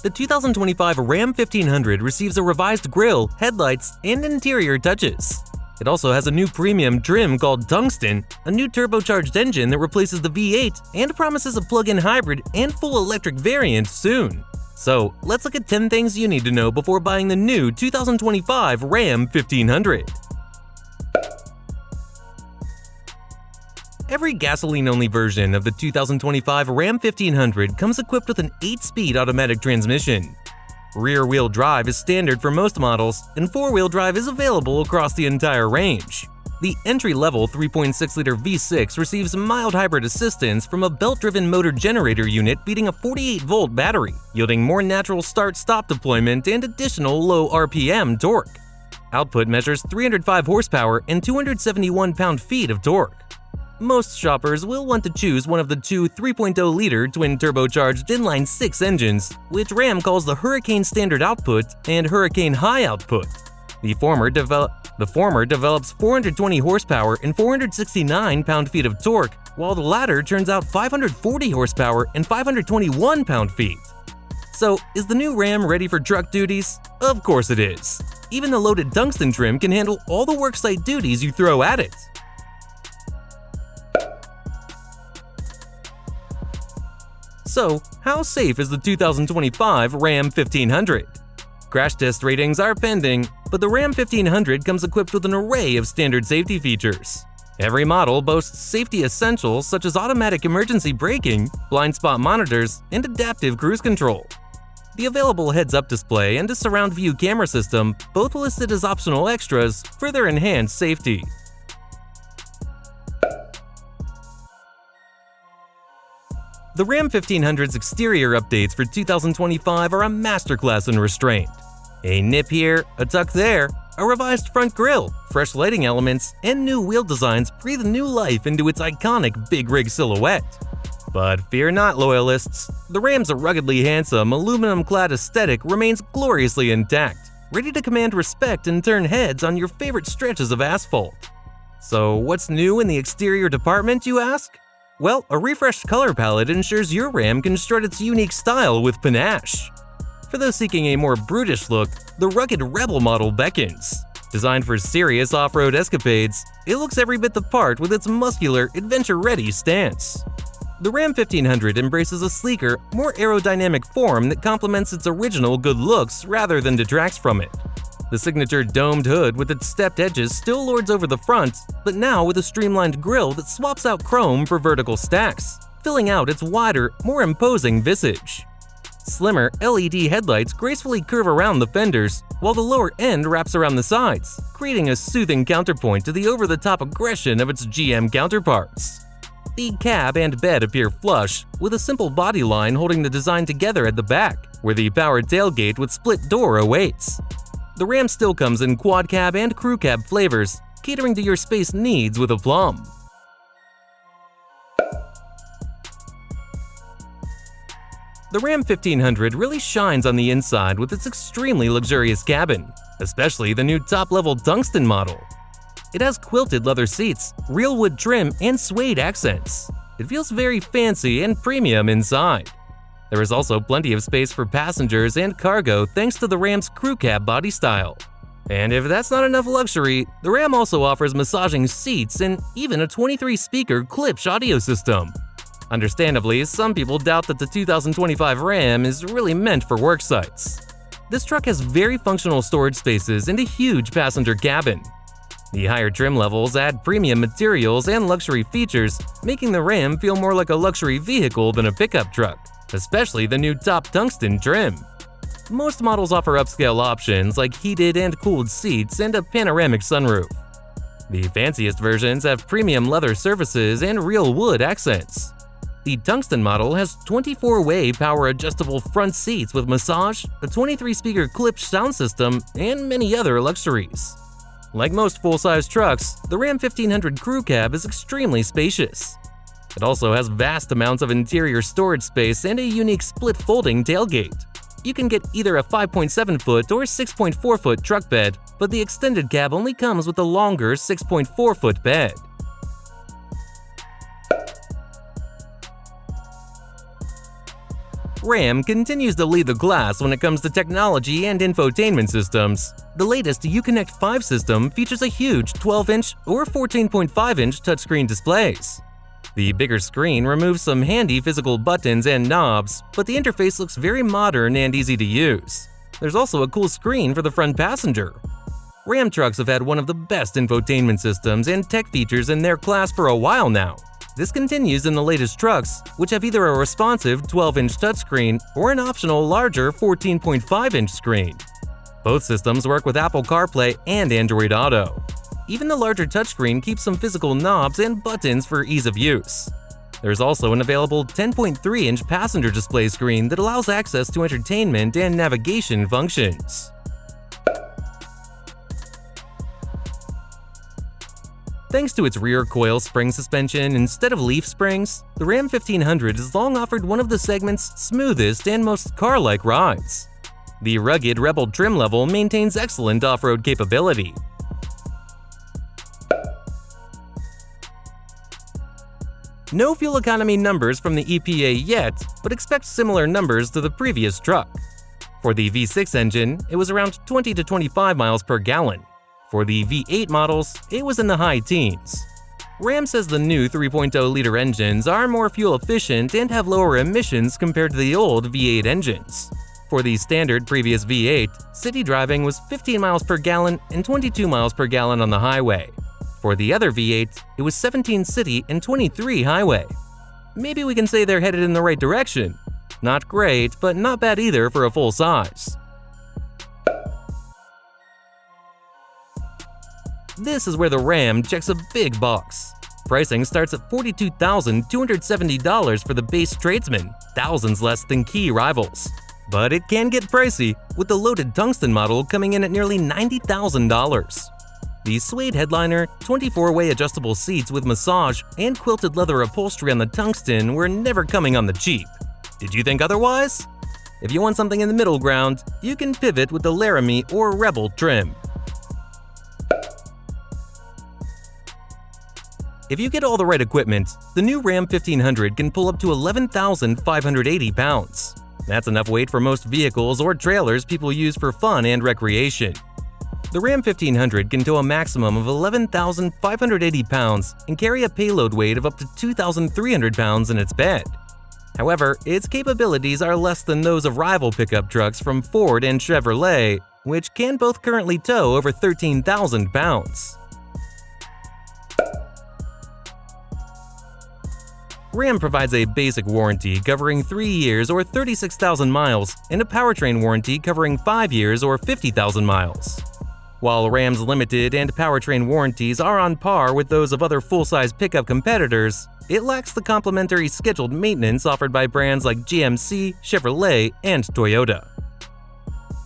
The 2025 Ram 1500 receives a revised grille, headlights, and interior touches. It also has a new premium trim called Tungsten, a new turbocharged engine that replaces the V8, and promises a plug-in hybrid and full electric variant soon. So, let's look at 10 things you need to know before buying the new 2025 Ram 1500. Every gasoline-only version of the 2025 Ram 1500 comes equipped with an 8-speed automatic transmission. Rear-wheel drive is standard for most models, and 4-wheel drive is available across the entire range. The entry-level 3.6-liter V6 receives mild hybrid assistance from a belt-driven motor generator unit feeding a 48-volt battery, yielding more natural start-stop deployment and additional low RPM torque. Output measures 305 horsepower and 271 pound-feet of torque. Most shoppers will want to choose one of the two 3.0-liter twin-turbocharged inline-6 engines, which Ram calls the Hurricane Standard Output and Hurricane High Output. The former develops 420 horsepower and 469 pound-feet of torque, while the latter turns out 540 horsepower and 521 pound-feet. So, is the new Ram ready for truck duties? Of course it is. Even the loaded tungsten trim can handle all the worksite duties you throw at it. So, how safe is the 2025 Ram 1500? Crash test ratings are pending, but the Ram 1500 comes equipped with an array of standard safety features. Every model boasts safety essentials such as automatic emergency braking, blind spot monitors, and adaptive cruise control. The available heads-up display and a surround view camera system, both listed as optional extras, further enhance safety. The Ram 1500's exterior updates for 2025 are a masterclass in restraint. A nip here, a tuck there, a revised front grille, fresh lighting elements, and new wheel designs breathe new life into its iconic big rig silhouette. But fear not, loyalists. The Ram's ruggedly handsome, aluminum-clad aesthetic remains gloriously intact, ready to command respect and turn heads on your favorite stretches of asphalt. So what's new in the exterior department, you ask? Well, a refreshed color palette ensures your Ram can strut its unique style with panache. For those seeking a more brutish look, the rugged Rebel model beckons. Designed for serious off-road escapades, it looks every bit the part with its muscular, adventure-ready stance. The Ram 1500 embraces a sleeker, more aerodynamic form that complements its original good looks rather than detracts from it. The signature domed hood with its stepped edges still lords over the front, but now with a streamlined grille that swaps out chrome for vertical stacks, filling out its wider, more imposing visage. Slimmer LED headlights gracefully curve around the fenders, while the lower end wraps around the sides, creating a soothing counterpoint to the over-the-top aggression of its GM counterparts. The cab and bed appear flush, with a simple body line holding the design together at the back, where the powered tailgate with split door awaits. The Ram still comes in quad cab and crew cab flavors, catering to your space needs with aplomb. The Ram 1500 really shines on the inside with its extremely luxurious cabin, especially the new top-level Tungsten model. It has quilted leather seats, real wood trim, and suede accents. It feels very fancy and premium inside. There is also plenty of space for passengers and cargo thanks to the Ram's crew cab body style. And if that's not enough luxury, the Ram also offers massaging seats and even a 23-speaker Klipsch audio system. Understandably, some people doubt that the 2025 Ram is really meant for work sites. This truck has very functional storage spaces and a huge passenger cabin. The higher trim levels add premium materials and luxury features, making the Ram feel more like a luxury vehicle than a pickup truck, especially the new top tungsten trim. Most models offer upscale options like heated and cooled seats and a panoramic sunroof. The fanciest versions have premium leather surfaces and real wood accents. The Tungsten model has 24-way power-adjustable front seats with massage, a 23-speaker Klipsch sound system, and many other luxuries. Like most full-size trucks, the Ram 1500 crew cab is extremely spacious. It also has vast amounts of interior storage space and a unique split folding tailgate. You can get either a 5.7-foot or 6.4-foot truck bed, but the extended cab only comes with a longer 6.4-foot bed. Ram continues to lead the class when it comes to technology and infotainment systems. The latest Uconnect 5 system features a huge 12-inch or 14.5-inch touchscreen displays. The bigger screen removes some handy physical buttons and knobs, but the interface looks very modern and easy to use. There's also a cool screen for the front passenger. Ram trucks have had one of the best infotainment systems and tech features in their class for a while now. This continues in the latest trucks, which have either a responsive 12-inch touchscreen or an optional larger 14.5-inch screen. Both systems work with Apple CarPlay and Android Auto. Even the larger touchscreen keeps some physical knobs and buttons for ease of use. There's also an available 10.3-inch passenger display screen that allows access to entertainment and navigation functions. Thanks to its rear coil spring suspension instead of leaf springs, the Ram 1500 has long offered one of the segment's smoothest and most car-like rides. The rugged Rebel trim level maintains excellent off-road capability. No fuel economy numbers from the EPA yet, but expect similar numbers to the previous truck. For the V6 engine, it was around 20 to 25 miles per gallon. For the V8 models, it was in the high teens. Ram says the new 3.0-liter engines are more fuel efficient and have lower emissions compared to the old V8 engines. For the standard previous V8, city driving was 15 miles per gallon and 22 miles per gallon on the highway. For the other V8, it was 17 city and 23 highway. Maybe we can say they're headed in the right direction. Not great, but not bad either for a full size. This is where the Ram checks a big box. Pricing starts at $42,270 for the base tradesman, thousands less than key rivals. But it can get pricey, with the loaded Tungsten model coming in at nearly $90,000. The suede headliner, 24-way adjustable seats with massage, and quilted leather upholstery on the Tungsten were never coming on the cheap. Did you think otherwise? If you want something in the middle ground, you can pivot with the Laramie or Rebel trim. If you get all the right equipment, the new Ram 1500 can pull up to 11,580 pounds. That's enough weight for most vehicles or trailers people use for fun and recreation. The Ram 1500 can tow a maximum of 11,580 pounds and carry a payload weight of up to 2,300 pounds in its bed. However, its capabilities are less than those of rival pickup trucks from Ford and Chevrolet, which can both currently tow over 13,000 pounds. Ram provides a basic warranty covering 3 years or 36,000 miles and a powertrain warranty covering 5 years or 50,000 miles. While Ram's limited and powertrain warranties are on par with those of other full-size pickup competitors, it lacks the complimentary scheduled maintenance offered by brands like GMC, Chevrolet, and Toyota.